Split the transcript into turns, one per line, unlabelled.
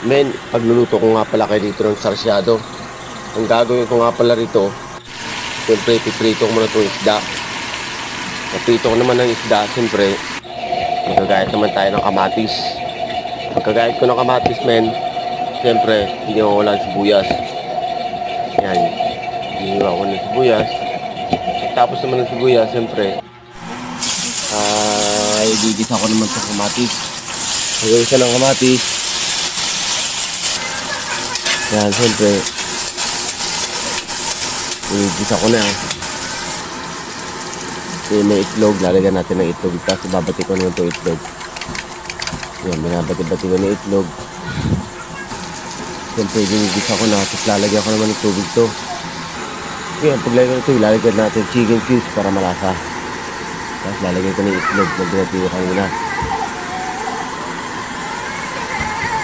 Men, pagluluto ko nga pala kayo dito ng sarsyado. Ang gagawin ko nga pala rito, siyempre piprito ko muna itong isda. Naprito ko naman ng isda, siyempre magagayat naman tayo ng kamatis. Pagkagayat ko ng kamatis, men, siyempre hindi ko wala sibuyas. Yan, hiniwa ko ng sibuyas. Tapos naman ng sibuyas, siyempre ay gigisa ko naman sa kamatis. Gagawin ng kamatis. Yan, siyempre gigisa ko na. Kasi may itlog, lalagyan natin ng itlog. Tapos babati ko naman itong itlog. Yan, binabati-bati ko ng itlog. Siyempre ginigisa ko na. Tapos lalagyan ko naman ng tubig to. Yan, paglagyan ko ito, lalagyan natin chicken cubes para malasa. Tapos lalagyan ko ng itlog na binati ko kanina.